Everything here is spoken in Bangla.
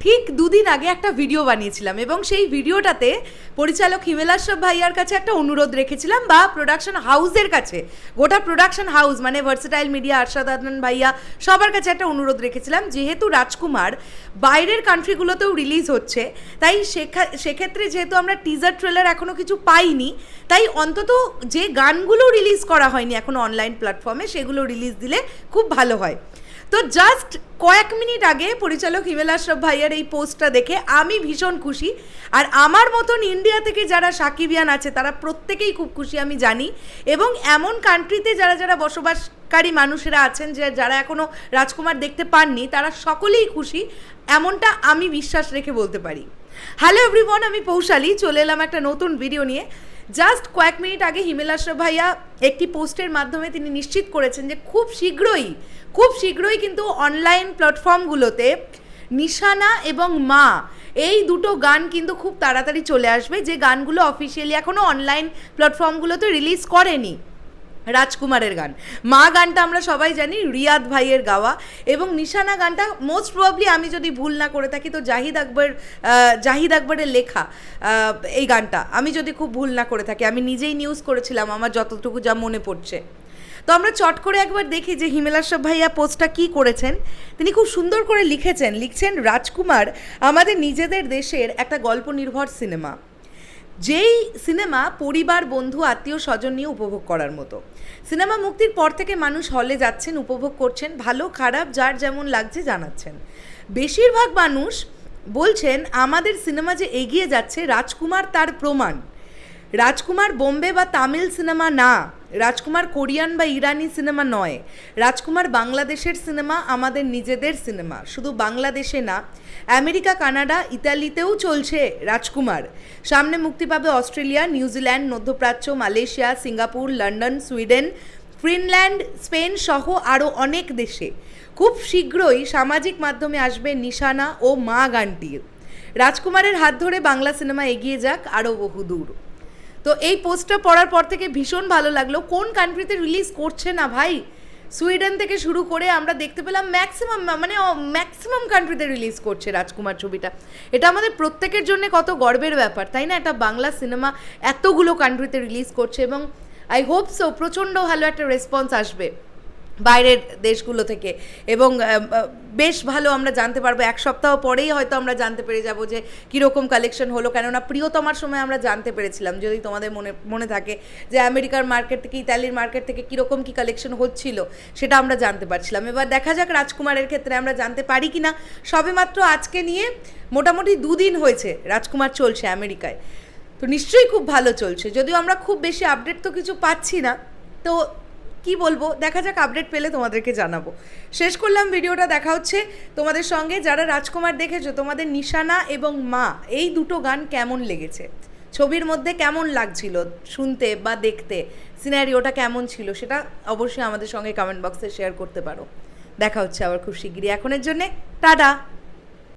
ঠিক দুদিন আগে একটা ভিডিও বানিয়েছিলাম এবং সেই ভিডিওটাতে পরিচালক হিমেলাশ্রব ভাইয়ার কাছে একটা অনুরোধ রেখেছিলাম, বা প্রোডাকশন হাউসের কাছে, গোটা প্রোডাকশন হাউস মানে ভার্সেটাইল মিডিয়া, আরশাদ আদনান ভাইয়া, সবার কাছে একটা অনুরোধ রেখেছিলাম, যেহেতু রাজকুমার বাইরের কান্ট্রিগুলোতেও রিলিজ হচ্ছে, তাই সেক্ষেত্রে যেহেতু আমরা টিজার ট্রেলার এখনও কিছু পাইনি, তাই অন্তত যে গানগুলো রিলিজ করা হয়নি এখনও অনলাইন প্ল্যাটফর্মে, সেগুলো রিলিজ দিলে খুব ভালো হয়। তো জাস্ট কয়েক মিনিট আগে পরিচালক হিমেলাশ্রব ভাইয়ার এই পোস্টটা দেখে আমি ভীষণ খুশি। আর আমার মতন ইন্ডিয়া থেকে যারা সাকিবিয়ান আছে তারা প্রত্যেকেই খুব খুশি, আমি জানি। এবং এমন কান্ট্রিতে যারা যারা বসবাসকারী মানুষেরা আছেন, যে যারা এখনও রাজকুমার দেখতে পাননি, তারা সকলেই খুশি, এমনটা আমি বিশ্বাস রেখে বলতে পারি। হ্যালো এভরিওয়ান, আমি পৌশালী, চলে এলাম একটা নতুন ভিডিও নিয়ে। জাস্ট কয়েক মিনিট আগে হিমেলাশ্রব ভাইয়া একটি পোস্টের মাধ্যমে তিনি নিশ্চিত করেছেন যে খুব শীঘ্রই কিন্তু অনলাইন প্ল্যাটফর্মগুলোতে নিশানা এবং মা এই দুটো গান কিন্তু খুব তাড়াতাড়ি চলে আসবে, যে গানগুলো অফিসিয়ালি এখনও অনলাইন প্ল্যাটফর্মগুলোতে রিলিজ করেনি। রাজকুমারের গান, মা গানটা আমরা সবাই জানি রিয়াদ ভাইয়ের গাওয়া, এবং নিশানা গানটা মোস্ট প্রবাবলি, আমি যদি ভুল না করে থাকি, তো জাহিদ আকবরের লেখা এই গানটা, আমি যদি খুব ভুল না করে থাকি, আমি নিজেই নিউজ করেছিলাম আমার যতটুকু যা মনে পড়ছে। তো আমরা চট করে একবার দেখি যে হিমেলাশ্রব ভাইয়া পোস্টটা কী করেছেন। তিনি খুব সুন্দর করে লিখছেন রাজকুমার আমাদের নিজেদের দেশের একটা গল্প নির্ভর সিনেমা, যেই সিনেমা পরিবার, বন্ধু, আত্মীয় স্বজন নিয়ে উপভোগ করার মতো। সিনেমা মুক্তির পর থেকে মানুষ হলে যাচ্ছেন, উপভোগ করছেন, ভালো খারাপ যার যেমন লাগছে জানাচ্ছেন। বেশিরভাগ মানুষ বলছেন আমাদের সিনেমা যে এগিয়ে যাচ্ছে, রাজকুমার তার প্রমাণ। রাজকুমার বোম্বে বা তামিল সিনেমা না, রাজকুমার কোরিয়ান বা ইরানি সিনেমা নয়, রাজকুমার বাংলাদেশের সিনেমা, আমাদের নিজেদের সিনেমা। শুধু বাংলাদেশে না, আমেরিকা, কানাডা, ইতালিতেও চলছে রাজকুমার। সামনে মুক্তি পাবে অস্ট্রেলিয়া, নিউজিল্যান্ড, মধ্যপ্রাচ্য, Malaysia, Singapore, London, Sweden, Finland, Spain সহ আরও অনেক দেশে। খুব শীঘ্রই সামাজিক মাধ্যমে আসবে নিশানা ও মা গানটি। রাজকুমারের হাত ধরে বাংলা সিনেমা এগিয়ে যাক আরও বহুদূর। তো এই পোস্টটা পড়ার পর থেকে ভীষণ ভালো লাগলো। কোন কান্ট্রিতে রিলিজ করছে না ভাই, সুইডেন থেকে শুরু করে আমরা দেখতে পেলাম ম্যাক্সিমাম কান্ট্রিতে রিলিজ করছে রাজকুমার ছবিটা। এটা আমাদের প্রত্যেকের জন্য কত গর্বের ব্যাপার, তাই না? একটা বাংলা সিনেমা এতগুলো কান্ট্রিতে রিলিজ করছে, এবং আই হোপ সো প্রচণ্ড ভালো একটা রেসপন্স আসবে বাইরের দেশগুলো থেকে, এবং বেশ ভালো আমরা জানতে পারবো। এক সপ্তাহ পরেই হয়তো আমরা জানতে পেরে যাব যে কীরকম কালেকশন হলো, কেননা প্রিয়তমার সময় আমরা জানতে পেরেছিলাম, যদি তোমাদের মনে থাকে, যে আমেরিকার মার্কেট থেকে, ইতালির মার্কেট থেকে কীরকম কী কালেকশন হচ্ছিল সেটা আমরা জানতে পারছিলাম। এবার দেখা যাক রাজকুমারের ক্ষেত্রে আমরা জানতে পারি কি না। সবেমাত্র আজকে নিয়ে মোটামুটি 2 দিন হয়েছে রাজকুমার চলছে আমেরিকায়, তো নিশ্চয়ই খুব ভালো চলছে, যদিও আমরা খুব বেশি আপডেট তো কিছু পাচ্ছি না। তো কি বলবো, দেখা যাক, আপডেট পেলে তোমাদেরকে জানাবো। শেষ করলাম ভিডিওটা, দেখা হচ্ছে তোমাদের সঙ্গে। যারা রাজকুমার দেখেছো, তোমাদের নিশানা এবং মা এই দুটো গান কেমন লেগেছে, ছবির মধ্যে কেমন লাগছিল শুনতে বা দেখতে, সিনারিওটা কেমন ছিল, সেটা অবশ্যই আমাদের সঙ্গে কমেন্ট বক্সে শেয়ার করতে পারো। দেখা হচ্ছে আবার খুব শিগগিরই। এখনের জন্যে টাটা।